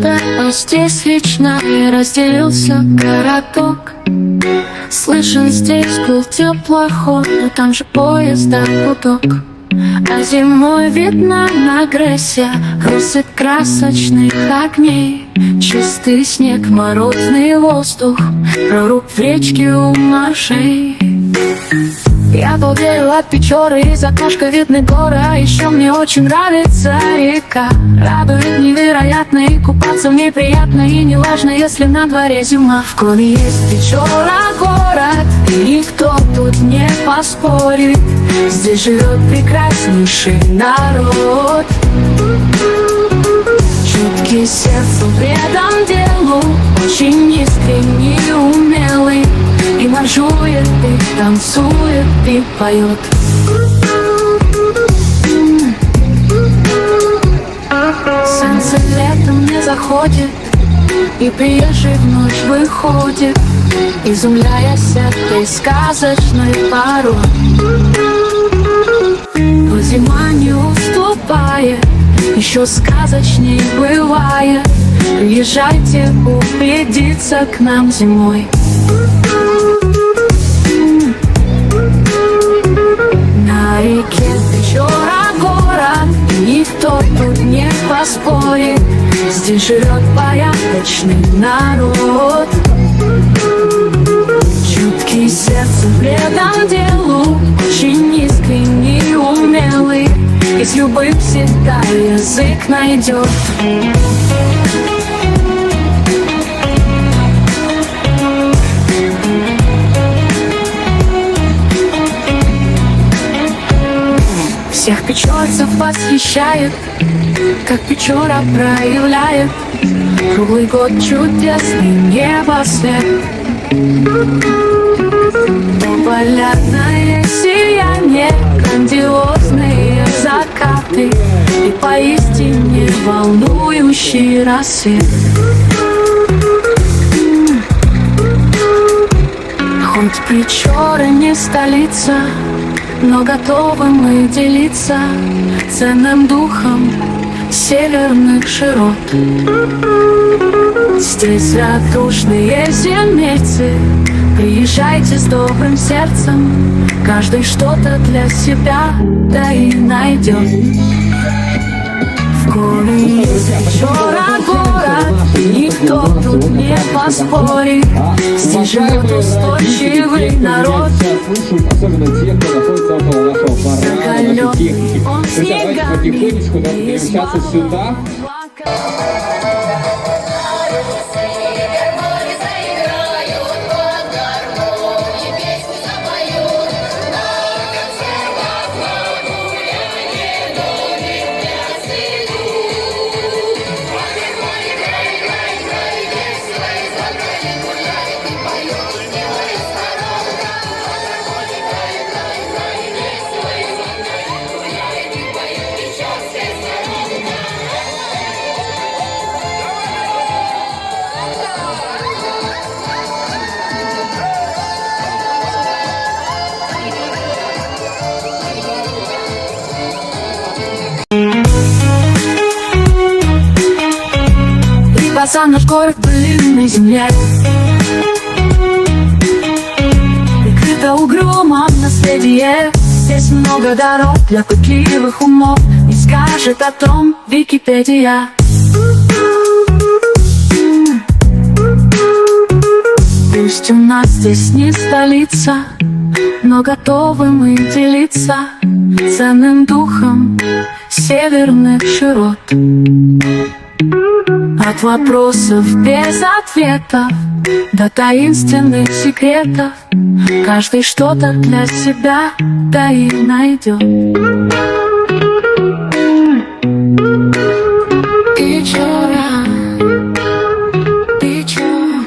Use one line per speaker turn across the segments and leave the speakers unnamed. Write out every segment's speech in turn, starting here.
сюда, а здесь лично и разделился городок. Слышен здесь гул теплоход, но там же поезда гудок. А зимой видно агрессия, россыпь красочных огней, чистый снег, морозный воздух, прорубь в речке у моржей. Я поверил от Печоры, из окошка видны горы, а еще мне очень нравится река. Радует невероятно, и купаться в ней приятно, и не важно, если на дворе зима. В крови есть Печора город, и никто тут не поспорит. Здесь живет прекраснейший народ, чуткий сердцем, предан делу, очень искренний и умелый. И марширует, и танцует, и поет. Солнце летом не заходит, и приезжий вновь выходит, изумляясь этой сказочной порой. Но зима не уступает, еще сказочней бывает. Приезжайте убедиться к нам зимой. На реке Печора город, никто тут не поспорит. Здесь живет порядочный народ, чуткий сердцем, предан делу, очень искренний и умелый, и с любым всегда язык найдет. Всех печорцев восхищает, как Печора проявляет круглый год чудесный небосвет. Полярное сияние, грандиозные закаты и поистине волнующий рассвет. Хоть Печора не столица, но готовы мы делиться ценным духом северных широт. Здесь радушные земельцы, приезжайте с добрым сердцем, каждый что-то для себя да и найдет. В коре есть Печора город, и никто тут не поспорит. Здесь живет устойчивый народ,
особенно те, кто находится около нашего парка техники. Друзья, давайте потихонечку перемещаться сюда.
Сам наш город пыльной земле, прикрыто угрюмом наследие. Здесь много дорог для пытливых умов, не скажет о том Википедия. Пусть у нас здесь не столица, но готовы мы делиться ценным духом северных широт. От вопросов без ответов до таинственных секретов, каждый что-то для себя да и найдет. Печора, Печора.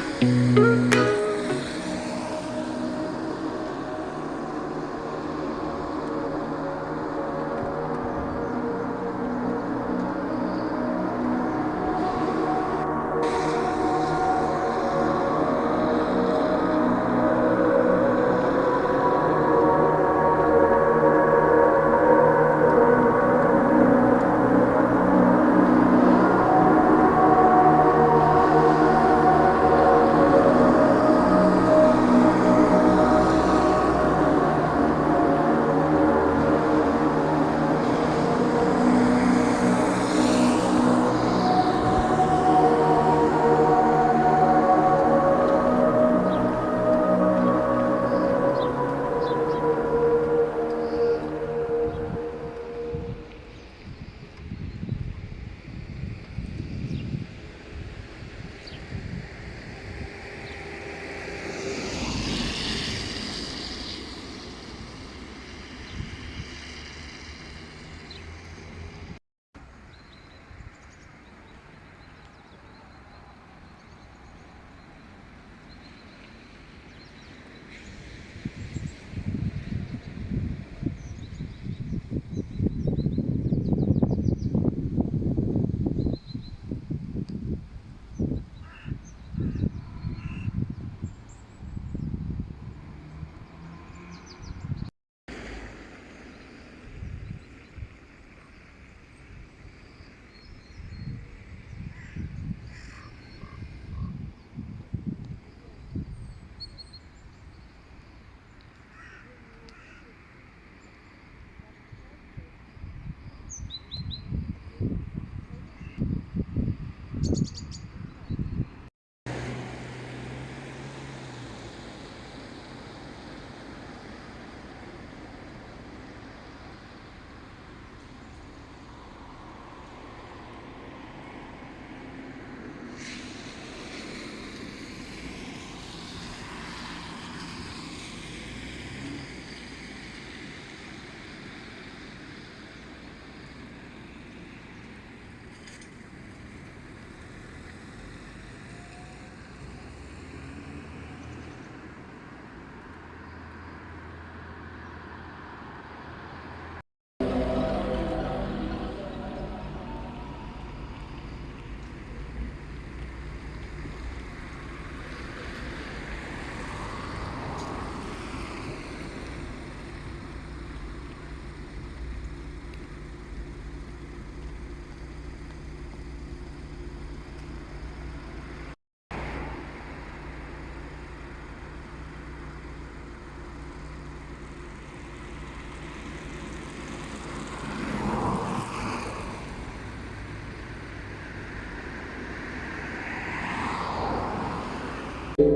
Thank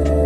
you.